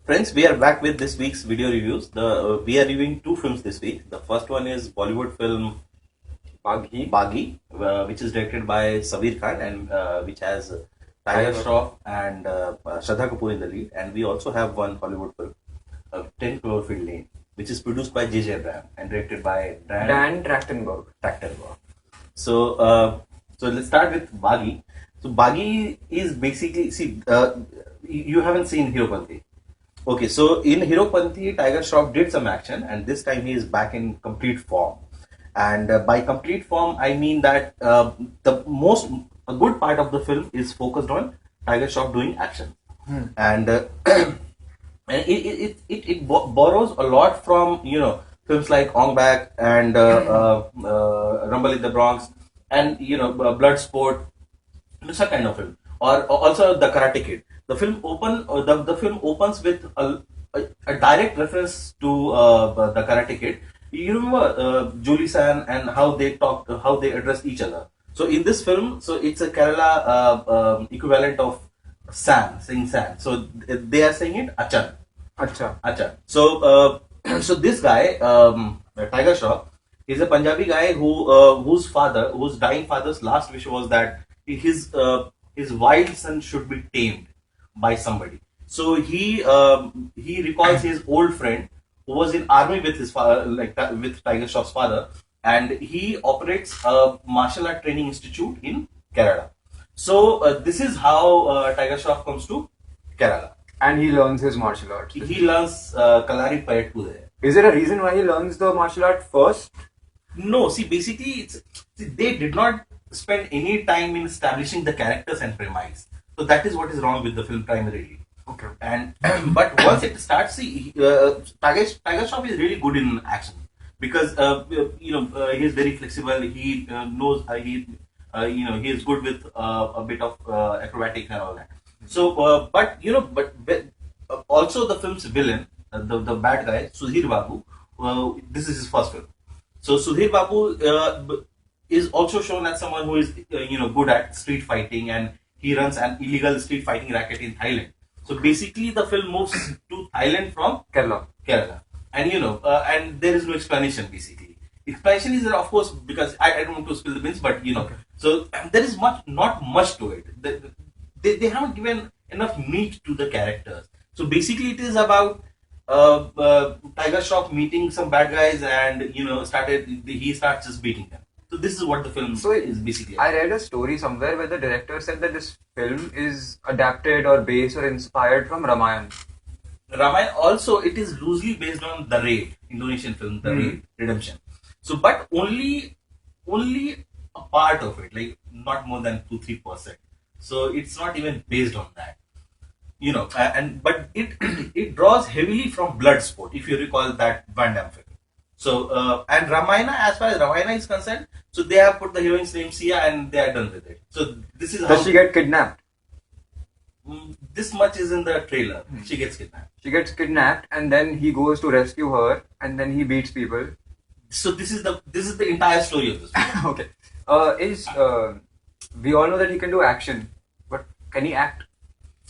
Friends, we are back with this week's video reviews. We are reviewing two films this week. The first one is Bollywood film Baaghi, which is directed by Sabbir Khan and which has Shroff and Shraddha Kapoor in the lead. And we also have one Hollywood film, 10 Cloverfield Lane, which is produced by J.J. Abraham and directed by Dan Trachtenberg. So let's start with Baaghi. So Baaghi is basically, you haven't seen Heropanti. Okay, so in Heropanti, Tiger Shroff did some action, and this time he is back in complete form. And by complete form, I mean that a good part of the film is focused on Tiger Shroff doing action, and it borrows a lot from films like Ong Bak and Rumble in the Bronx, and Bloodsport, such kind of film, or also the Karate Kid. The film opens with a direct reference to the Karate Kid. You remember Julie San and how they talked, how they addressed each other. So in this film, so it's a Kerala equivalent of San, saying San. So they are saying it Achan. Achan. So so this guy, Tiger Shroff, is a Punjabi guy whose dying father's last wish was that his wild son should be tamed by somebody. So he recalls his old friend who was in army with his father, with Tiger Shroff's father, and he operates a martial art training institute in Kerala. So this is how Tiger Shroff comes to Kerala, and he learns his martial arts. He learns Kalari Payattu there. Is there a reason why he learns the martial art first? No, basically they did not spend any time in establishing the characters and premise. So that is what is wrong with the film primarily. Okay. And but once it starts, Tiger Shroff is really good in action because he is very flexible. He knows he is good with a bit of acrobatics and all that. So but also the film's villain, the bad guy, Sudheer Babu. This is his first film. So Sudheer Babu is also shown as someone who is good at street fighting, and he runs an illegal street fighting racket in Thailand. So basically, the film moves to Thailand from Kerala, and and there is no explanation. Basically, explanation is of course because I don't want to spill the beans, but okay. So there is not much to it. They haven't given enough meat to the characters. So basically, it is about Tiger Shroff meeting some bad guys, and he starts just beating them. So this is what the film is basically. I read a story somewhere where the director said that this film is adapted or based or inspired from Ramayana. Ramayana also, it is loosely based on The Raid, Indonesian film, The Raid, Redemption. So, but only a part of it, like not more than 2-3%. So it's not even based on that. But it draws heavily from Bloodsport, if you recall that Van Damme film. So and Ramayana, as far as Ramayana is concerned, so they have put the heroine's name Sia and they are done with it. So this is how. Does she get kidnapped? This much is in the trailer. She gets kidnapped. She gets kidnapped, and then he goes to rescue her, and then he beats people. So this is the entire story of this film. Okay. We all know that he can do action, but can he act?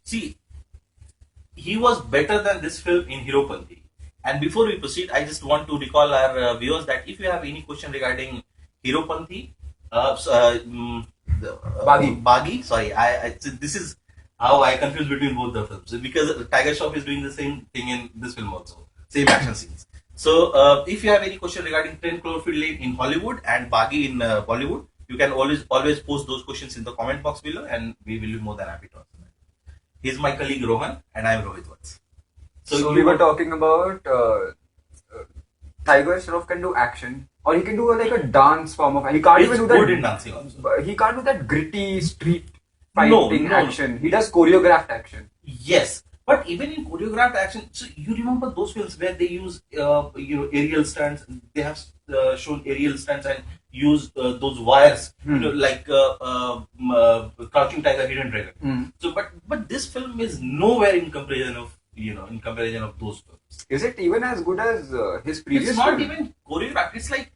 See, he was better than this film in Heropanti. And before we proceed, I just want to recall our viewers that if you have any question regarding Heropanti, Baaghi, sorry, this is how I confuse between both the films, because Tiger Shroff is doing the same thing in this film also, same action scenes. So if you have any question regarding 10 Cloverfield Lane in Hollywood and Baaghi in Bollywood, you can always post those questions in the comment box below, and we will be more than happy to answer them. He's my colleague Rohan, and I am Rohit Vats. So we were talking about Tiger Shroff can do action, or he can do like a dance form of. He can't even do that. Good in dancing also. He can't do that gritty street fighting action. He does choreographed action. Yes, but even in choreographed action, so you remember those films where they use aerial stunts. They have shown aerial stunts and use those wires, like Crouching Tiger, Hidden Dragon. So, but this film is nowhere in comparison of those films. Is it even as good as his previous? It's not even choreographed. It's like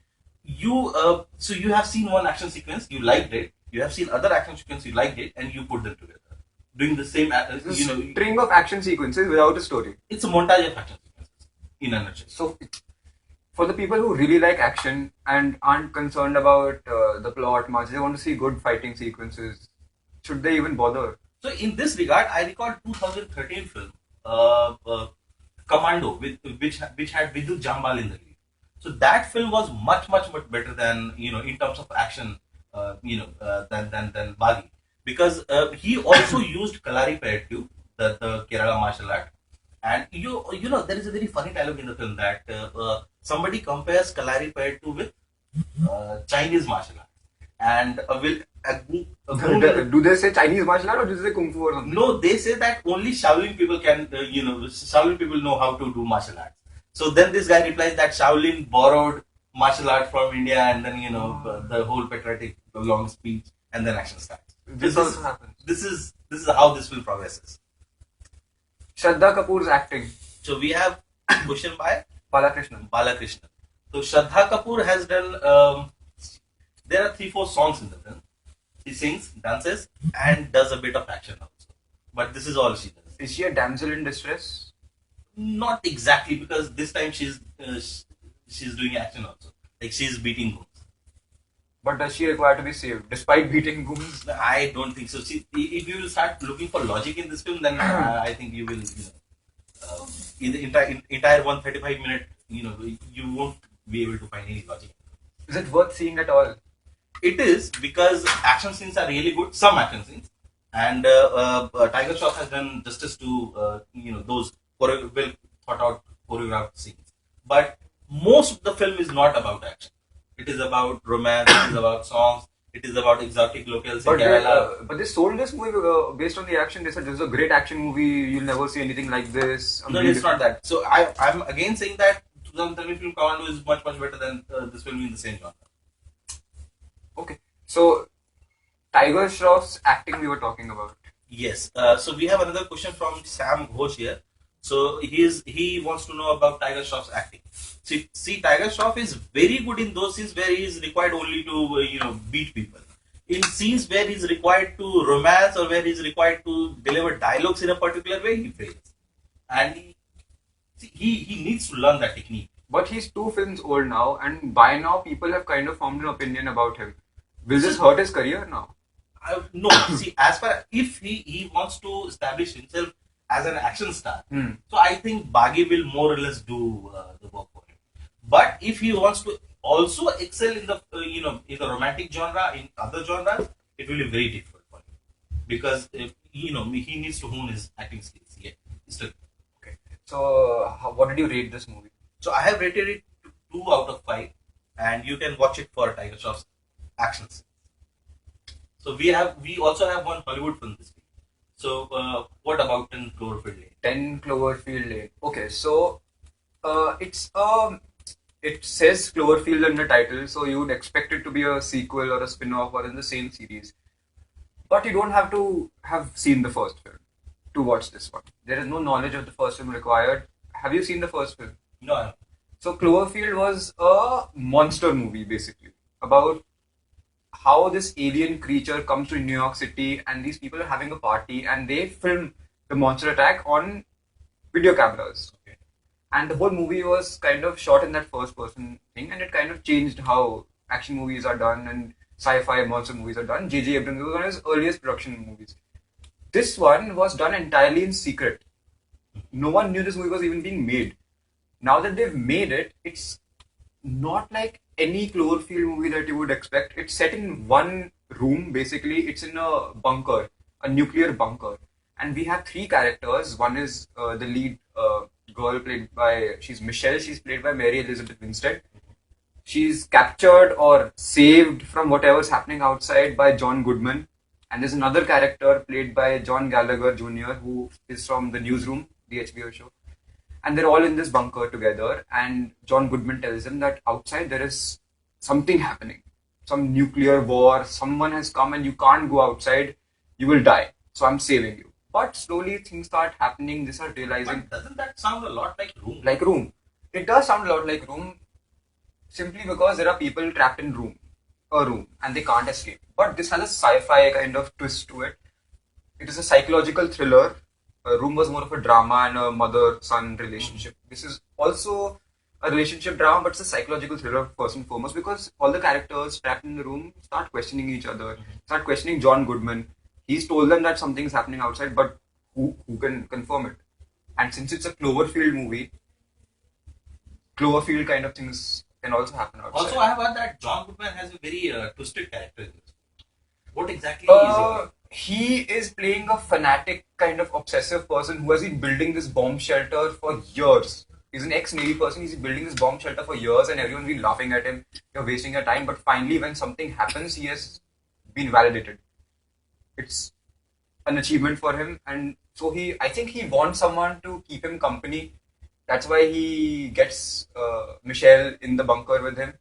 so you have seen one action sequence, you liked it. You have seen other action sequence, you liked it, and you put them together. doing the same, It's a string of action sequences without a story. It's a montage of action sequences in a nutshell. So, for the people who really like action and aren't concerned about the plot much, they want to see good fighting sequences. Should they even bother? So in this regard, I recall 2013 film, Commando, which had Vidut Jambal in the lead. So that film was much better than, in terms of action, than Baaghi, because he also used Kalari Payattu, the Kerala martial art, and there is a very funny dialogue in the film that somebody compares Kalari Payattu with Chinese martial art, and Do they say Chinese martial art or do they say Kung Fu or something? no, they say that only Shaolin people can, Shaolin people know how to do martial arts. So then this guy replies that Shaolin borrowed martial art from India, and then the whole patriotic long speech, and then action starts. This also happens. This is how this film progresses. Shraddha Kapoor's acting. So we have question by Balakrishnan. So Shraddha Kapoor has done. There are 3-4 songs in the film. She sings, dances, and does a bit of action also. But this is all she does. Is she a damsel in distress? Not exactly, because this time she's doing action also. Like she's beating goons. But does she require to be saved despite beating goons? I don't think so. See, if you will start looking for logic in this film, then I think you will, in the entire 135-minute, you won't be able to find any logic. Is it worth seeing at all? It is, because action scenes are really good. Some action scenes, and Tiger Shroff has done justice to those well thought out choreographed scenes. But most of the film is not about action. It is about romance. It is about songs. It is about exotic locales in Kerala. But they sold this movie based on the action. They said this is a great action movie. You'll never see anything like this. No, it's not that. So I'm again saying that 2013 film Commando is much better than this film in the same genre. Okay, so Tiger Shroff's acting we were talking about. Yes. So we have another question from Sam Ghosh here. So he wants to know about Tiger Shroff's acting. See, Tiger Shroff is very good in those scenes where he is required only to beat people. In scenes where he is required to romance or where he is required to deliver dialogues in a particular way, he fails. And he needs to learn that technique. But he's 2 films old now, and by now people have kind of formed an opinion about him. Will this hurt his career now? No. See, as far if he wants to establish himself as an action star, so I think Baaghi will more or less do the work for him. But if he wants to also excel in the in the romantic genre, in other genres, it will be very difficult for him, because he needs to hone his acting skills. Yeah, still. Okay. So what did you rate this movie? So I have rated it 2 out of 5, and you can watch it for Tiger Shroff's action scenes. So we also have one Hollywood film this week. So what about 10 Cloverfield Lane? 10 Cloverfield Lane. Okay, so it says Cloverfield in the title, so you would expect it to be a sequel or a spin-off or in the same series. But you don't have to have seen the first film to watch this one. There is no knowledge of the first film required. Have you seen the first film? No. So Cloverfield was a monster movie basically about how this alien creature comes to New York City and these people are having a party and they film the monster attack on video cameras. Okay. And the whole movie was kind of shot in that first person thing, and it kind of changed how action movies are done and sci-fi monster movies are done. J.J. Abrams was one of his earliest production movies. This one was done entirely in secret. No one knew this movie was even being made. Now that they've made it, it's not like any Cloverfield movie that you would expect. It's set in one room, basically. It's in a bunker, a nuclear bunker. And we have 3 characters. One is the lead girl she's Michelle. She's played by Mary Elizabeth Winstead. She's captured or saved from whatever's happening outside by John Goodman. And there's another character played by John Gallagher Jr., who is from The Newsroom, the HBO show. And they're all in this bunker together, and John Goodman tells them that outside there is something happening. Some nuclear war, someone has come and you can't go outside, you will die. So I'm saving you. But slowly things start happening, they start realizing... But doesn't that sound a lot like Room? Like Room. It does sound a lot like Room, simply because there are people trapped in a room, and they can't escape. But this has a sci-fi kind of twist to it. it is a psychological thriller. Room was more of a drama and a mother-son relationship. This is also a relationship drama, but it's a psychological thriller first and foremost because all the characters trapped in the room start questioning each other, start questioning John Goodman. He's told them that something's happening outside, but who can confirm it? And since it's a Cloverfield movie, Cloverfield kind of things can also happen outside. Also, I have heard that John Goodman has a very twisted character in this. What exactly is he is playing a fanatic kind of obsessive person who has been building this bomb shelter for years. He's an ex-Navy person, he's been building this bomb shelter for years and everyone's been laughing at him, you're wasting your time, but finally when something happens, he has been validated. It's an achievement for him, and so I think he wants someone to keep him company. That's why he gets Michelle in the bunker with him.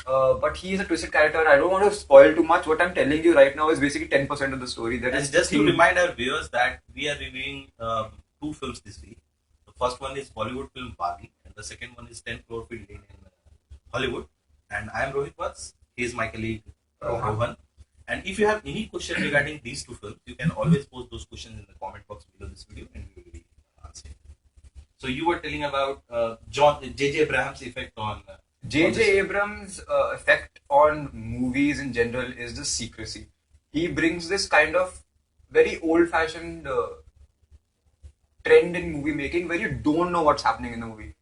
But he is a twisted character. I don't want to spoil too much. What I'm telling you right now is basically 10% of the story. That and is just to remind our viewers that we are reviewing 2 films this week. The first one is Bollywood film Baaghi, and the second one is 10 Cloverfield Lane in Hollywood. And I am Rohit Vats. He is my colleague Rohan. And if you have any question regarding these 2 films, you can always post those questions in the comment box below this video, and we will be answering. So you were telling about J.J. Abrams' effect on. J.J. Abrams' effect on movies in general is the secrecy. He brings this kind of very old-fashioned trend in movie making where you don't know what's happening in the movie.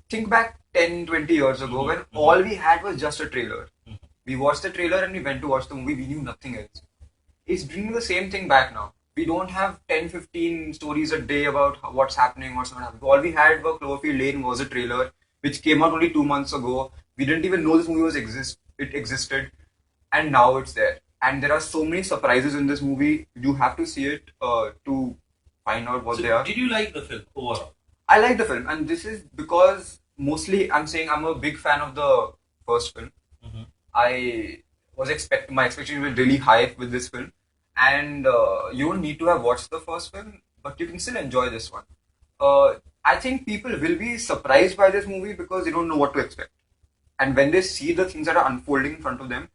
Think back 10, 20 years ago when all we had was just a trailer. We watched the trailer and we went to watch the movie. We knew nothing else. It's bringing the same thing back now. We don't have 10, 15 stories a day about what's happening, what's not happening. All we had for Cloverfield Lane was a trailer which came out only 2 months ago. We didn't even know this movie existed, and now it's there. And there are so many surprises in this movie. You have to see it to find out what they are. Did you like the film overall? I like the film, and this is because mostly I'm saying I'm a big fan of the first film. I was my expectations were really high with this film, and you don't need to have watched the first film, but you can still enjoy this one. I think people will be surprised by this movie because they don't know what to expect. And when they see the things that are unfolding in front of them,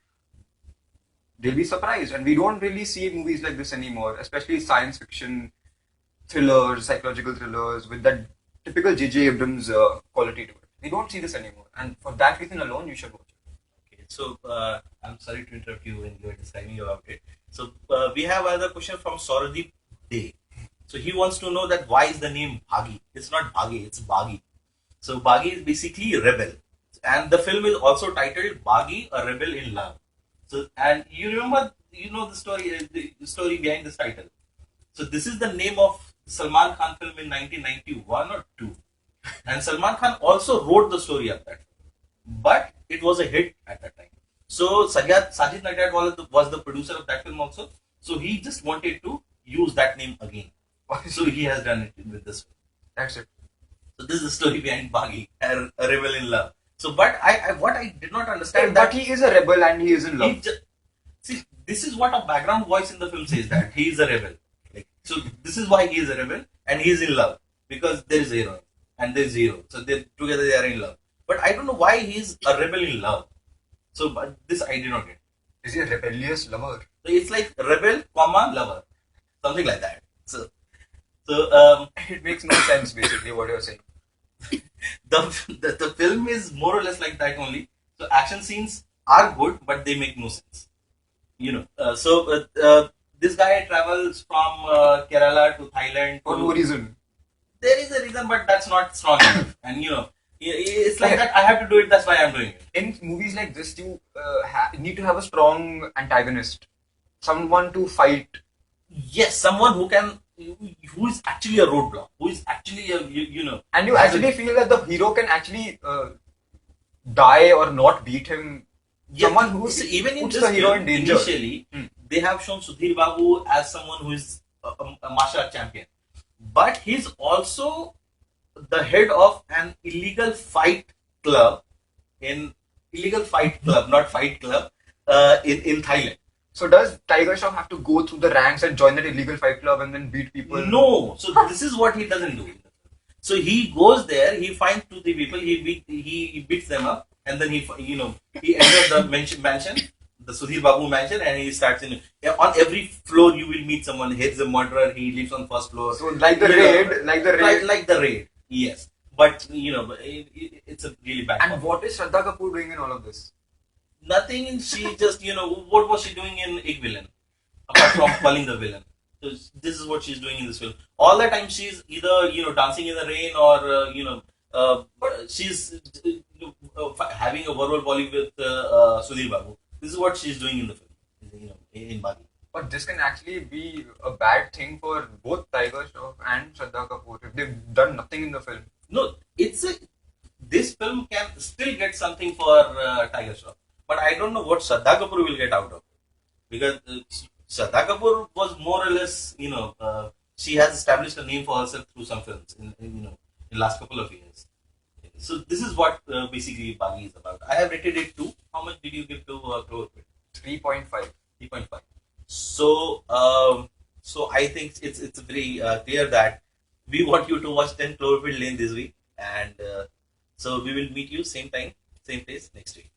they'll be surprised. And we don't really see movies like this anymore, especially science fiction, thrillers, psychological thrillers, with that typical J.J. Abrams quality to it. We don't see this anymore. And for that reason alone, you should watch it. Okay, so I'm sorry to interrupt you when you were describing about it. So we have another question from Shraddha. So he wants to know that why is the name Baaghi? It's not Baaghi, it's Baaghi. So Baaghi is basically a rebel. And the film is also titled Baaghi, a Rebel in Love. So, and you remember, you know the story behind this title. So this is the name of Salman Khan film in 1991 or 2. And Salman Khan also wrote the story of that film. But it was a hit at that time. So Sajid Nadiadwala was the producer of that film also. So he just wanted to use that name again. So he has done it with this film. That's it. So this is the story behind Baaghi, a rebel in love. So, but what I did not understand but he is a rebel and he is in love. See, this is what a background voice in the film says, that he is a rebel. So this is why he is a rebel and he is in love, because there is a heroine and there is a hero. So together they are in love. But I don't know why he is a rebel in love. So, but this I did not get. Is he a rebellious lover? So it's like rebel, lover, something like that. So it makes no sense basically what you're saying. The film is more or less like that only. So action scenes are good, but they make no sense. This guy travels from Kerala to Thailand for no reason. There is a reason, but that's not strong enough. And it's like that. I have to do it. That's why I'm doing it. In movies like this, you need to have a strong antagonist, someone to fight. Yes, someone who is actually a roadblock, who is actually and you actually feel that the hero can actually die or not beat him. Yeah, someone who even in puts this the hero film, in danger. Initially, they have shown Sudheer Babu as someone who is a martial art champion, but he's also the head of an illegal fight club, not fight club, in Thailand. So does Tiger Shroff have to go through the ranks and join that illegal fight club and then beat people? No. So this is what he doesn't do. So he goes there, he finds 2-3 people, he beats them up, and then he enters the mansion. the Sudheer Babu mansion, and he starts in on every floor you will meet someone. Here's a murderer. He lives on first floor. So like the You raid, know, like the raid. like the raid. Yes, but it's a really bad. And what is Shraddha Kapoor doing in all of this? Nothing. She just what was she doing in Ek Villain apart from calling the villain? So this is what she's doing in this film. All the time she's either dancing in the rain or she's having a verbal volley with Sudhir Babu. This is what she's doing in the film. In Baaghi. But this can actually be a bad thing for both Tiger Shroff and Shraddha Kapoor if they've done nothing in the film. No, this film can still get something for Tiger Shroff, but I don't know what Shraddha Kapoor will get out of it, because Shraddha Kapoor was more or less, she has established a name for herself through some films in the last couple of years. So this is what basically Baaghi is about. I have rated it 2. How much did you give to Cloverfield? 3.5. 3.5. So I think it's very clear that we want you to watch 10 Cloverfield Lane this week, and so we will meet you same time, same place next week.